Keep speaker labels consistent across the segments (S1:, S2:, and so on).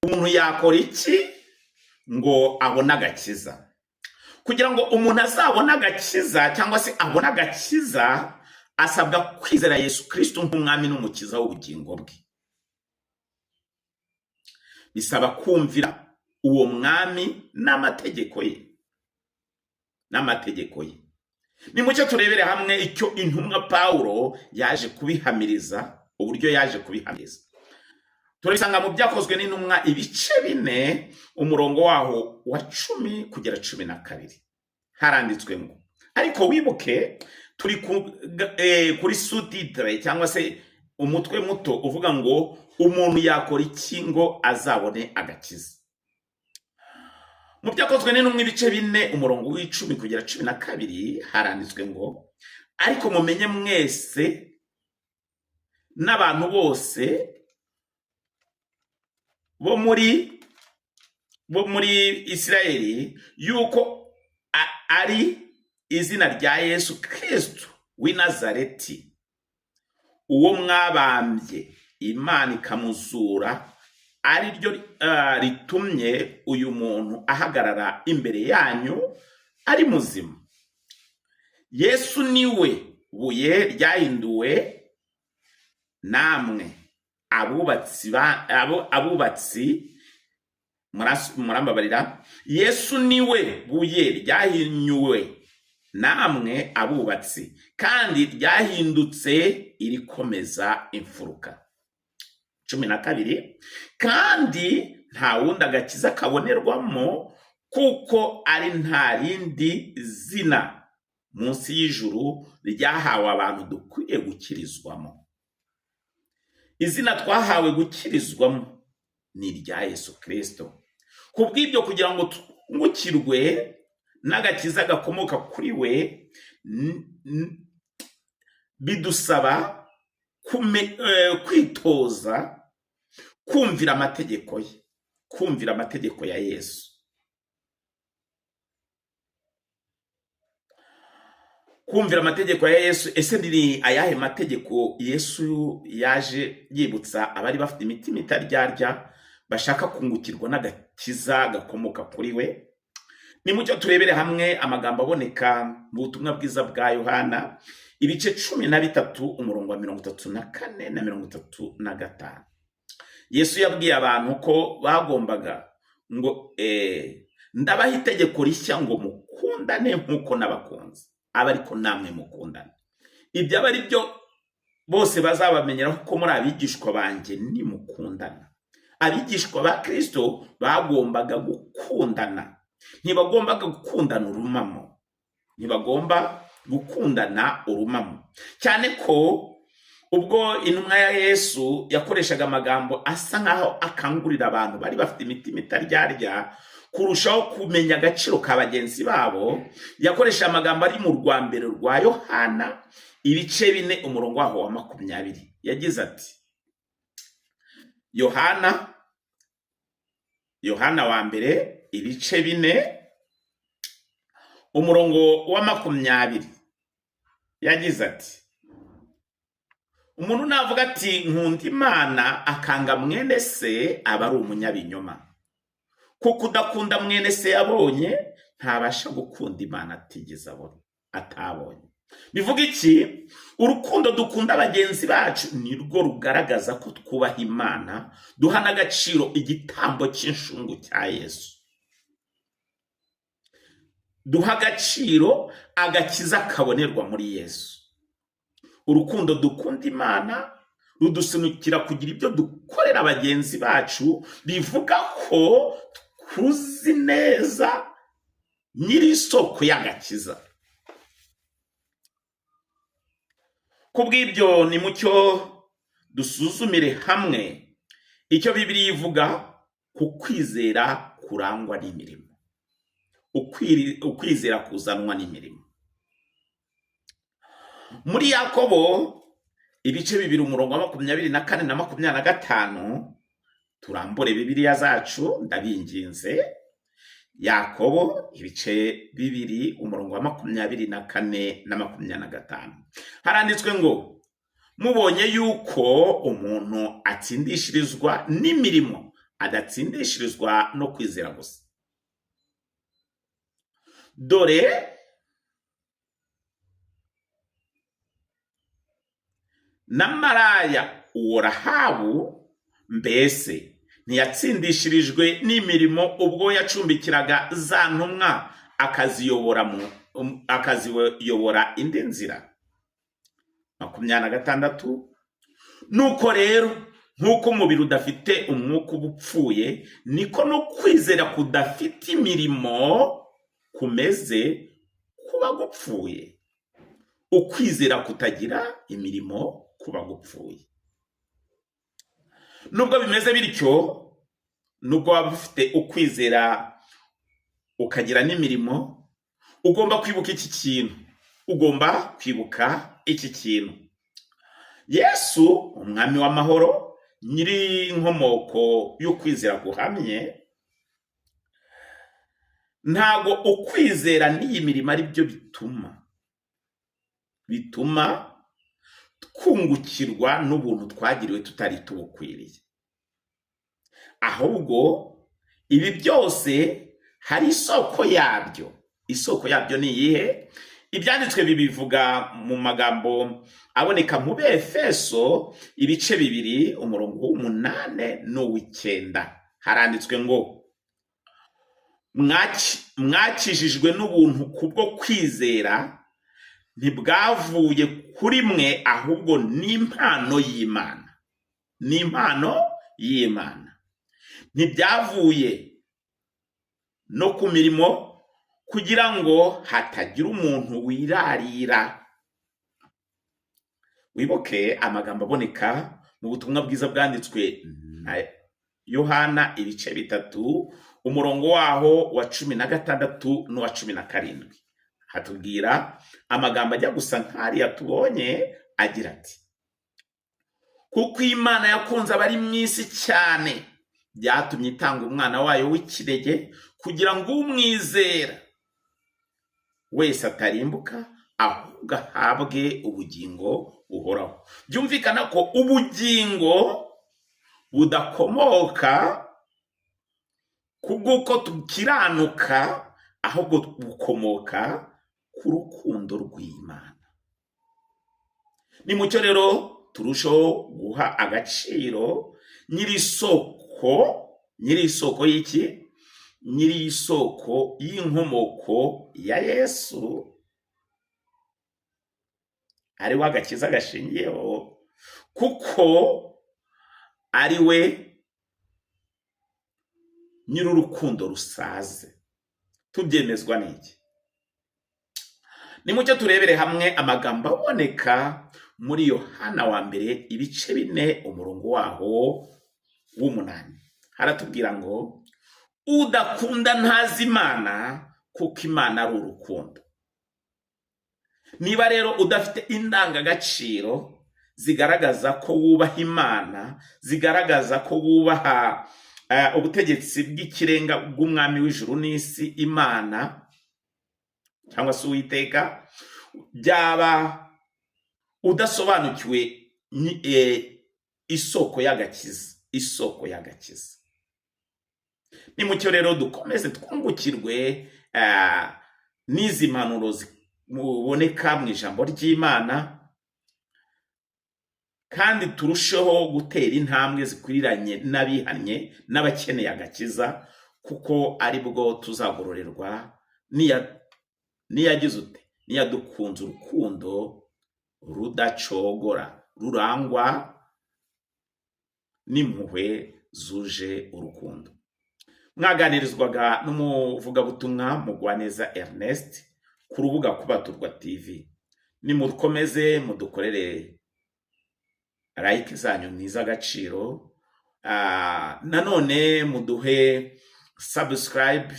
S1: umuntu yakora iki ngo abone agakiza? Kugira ngo umuntu azabone agakiza cyangwa se abone agakiza, asabwa kwizera Yesu Kristo nk'umwami n'umukiza w'ubugingo bwe. Bisaba kumvira uwo mwami n'amategeko ye. Nimucyo turebere hamwe icyo intumwa Pawulo yaje kubihamiriza, uburyo yaje kubihamiriza. Turabisanga mu Byakozwe n'Intumwa ibice 4 umurongo waho wa 10 kugera 12. Haranditswe ngo, ariko wibuke turi kuri sous-titre cyangwa se umutwe muto uvuga ngo umuntu yakora iki ngo azabone agakiza. Mu Byakozwe n'Intumwa ibice 4 umurongo w'10 kugera 12 haranditswe ngo, ariko mumenye mwese n'abantu bose bo muri Isirayeli yuko ari izina rya Yesu Kristo w'i Nazareti, uwo mwabambye Imana ikamuzura, ari ryo ritumye uyu muntu ahagarara imbere yanyu ari muzima. Yesu niwe buye ryahinduwe, namwe abubatsi murambabarira, Yesu niwe buye ryahinyuwe, namwe abubatsi, kandi ryahindutse irikomeza imfuruka. 12, kandi nta wundi agakiza kabonerwamo, kuko ari nta rindi zina munsi y'ijuru ryahawe abantu dukwiye gukirizwamo. Izina twahawe gukirizwamo ni irya Yesu Kristo. Kubw'ibyo kugira ngo twungukirwe n'agakiza gakomoka kuri we, bidusaba kwitoza kumvira amategeko ye, kumvira amategeko ya Yesu. Kumvira amategeko ya Yesu. Ese ni ayahe mategeko Yesu yaje yibutsa abari bafite imitima itaryarya bashaka kungukirwa n'agakiza gakomoka kuri we? Nimucyo turebere hamwe amagambo aboneka mu butumwa bwiza bwa Yohana ibice 13 umurongo wa 34 na 35. Yesu yabwiye abantu ko bagombaga ngo ndabaha itegeko rishya ngo mukundane nk'uko nabakunze, aba ariko namwe mukundane. Ibyo aba ari byo bose bazabamenyeraho ko muri abigishwa banjye ni mukundana. Abigishwa ba Kristo bagombaga gukundana, ntibagombaga gukundana urumamo, ntibagomba gukundana urumamo. Cyane ko ubwo intumwa ya Yesu yakoreshaga amagambo asa nkaho akangurira abantu bari bafite imitima itaryarya kurushaho kumenya agaciro ka bagenzi babo, yakoresha amagambo ari mu rwambere rwa Yohana ibice 4 umurongo waho wa 20. Yagize ati, Yohana wa mbere ibice 4 umurongo wa 20. Yagize ati, umuntu navuga ati nkunda Imana akanga mwene se aba ari umunyabinyoma, kuko udakunda mwene se yabonye ntabasha gukunda Imana atabonye. Bivuga iki? Urukundo dukunda bagenzi bacu nirwo rugaragaza ko twubaha Imana, duhana agaciro igitambo cy'inshungu cya Yesu, duha agaciro agakiza kabonerwa muri Yesu. Urukundo dukunda Imana rudusunikira kugira ibyo dukorera bagenzi bacu bivuga ko tuzi neza nyiri isoko y'agakiza. Kubw'ibyo nimucyo dusuzumire hamwe icyo Bibiliya ivuga ku kwizera kurangwa n'imirimo, ukwizera kuzanwa n'imirimo. Muri Yakobo ibice 2 umurongo wa 24 na 25, turambure Bibiliya zacu ndabinginze. Yakobo ibice 2 umurongo wa 24 na 25 haranditswe ngo, mubonye yuko umuntu atsindishirizwa n'imirimo adatsindishirizwa no kwizera gusa. Dore na maraya uwo Rahabu mbese ntiyatsindishirijwe n'imirimo ubwo yacumbikiraga za ntumwa akaziyobora indi nzira. 26. Nuko rero nk'uko umubiri udafite umwuka uba upfuye, niko no kwizera kudafite imirimo kumeze kuba gupfuye. Ukwizera kutagira imirimo kuba gupfuye. Nubwo bimeze bityo, nubwo waba ufite ukwizera ukagira n'imirimo, ugomba kwibuka iki kintu. Yesu umwami w'amahoro, nyiri inkomoko y'ukwizera guhamye, ntago ukwizera n'iyi mirimo ari byo bituma twungukirwa n'ubuntu twagiriwe tutari tubukwiriye. Ahubwo ibi byose hari isoko yabyo. Isoko yabyo ni iyihe? Ibyanditswe bibivuga mu magambo aboneka mu Befeso ibice 2 umurongo w'8 n'uw'9. Haranditswe ngo mwakijijwe n'ubuntu kubwo kwizera, ntibwavuye kuri mwe, ahubwo n'impano y'Imana. N'impano y'Imana. Ntibyavuye no ku mirimo, kugira ngo hatagira umuntu wirarira. Wibuke amagambo aboneka mu butumwa bwiza bwanditswe na Yohana ibice 3 umurongo waho wa 16 n'uwa 17. Hatubwira amagambo ajya gusa nk'ariya tubonye agira ati: kuko Imana yakunze abari mu isi cyane, byatumye itanga umwana wayo w'ikinege, kugira ngo umwizera wese atarimbuka, ahubwo ahabwe ubugingo buhoraho. Byumvikana ko ubugingo budakomoka kubw'uko tukiranuka, ahubwo bukomoka ku rukundo rw'Imana. Ni mucyo rero turushaho guha agaciro nyiri isoko y'iki? Nyiri isoko y'inkomoko ya Yesu, ari we agakiza gashingiyeho, kuko ari we nyiri urukundo rusaze. Tubyemezwa n'iki? Ni mucyo turebere hamwe amagambo aboneka muri Yohana wa mbere ibice 4 umurongo waho w'8. Haratubwira ngo udakunda ntazi Imana, kuko Imana ari urukundo. Niba rero udafite indangagaciro zigaragaza ko wubaha Imana, zigaragaza ko wubaha ubutegetsi bw'ikirenga bw'umwami w'ijuru n'isi, Imana cyangwa se Uwiteka, byaba udasobanukiwe isoko y'agakiza. Ni mucyo rero dukomeze twungukirwe n'izi mpanuro ziboneka mu ijambo ry'Imana, kandi turusheho gutera intambwe zikwiriranye n'abihannye n'abakeneye agakiza, kuko ari bwo tuzagororerwa niyadukunze urukundo rudacogora, rurangwa n'impuhwe zuje urukundo. Mwaganirizwaga n'umuvugabutumwa Mugwaneza Ernest ku rubuga Kubaturwa TV. Nimukomeze mudukorere like zanyu n'iz'agaciro, nanone muduhe subscribe,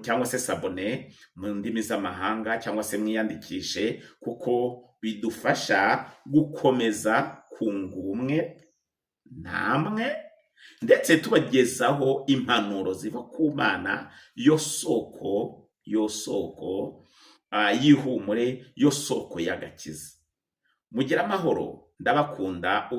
S1: cyangwa se sabone mu ndimi z'amahanga, cyangwa se mwiyandikishe, kuko bidufasha gukomeza kunga ubumwe namwe, ndetse tubagezaho impanuro ziva ku Mana, yo soko y'ihumure, yo soko y'agakiza. Mugira amahoro, ndabakunda.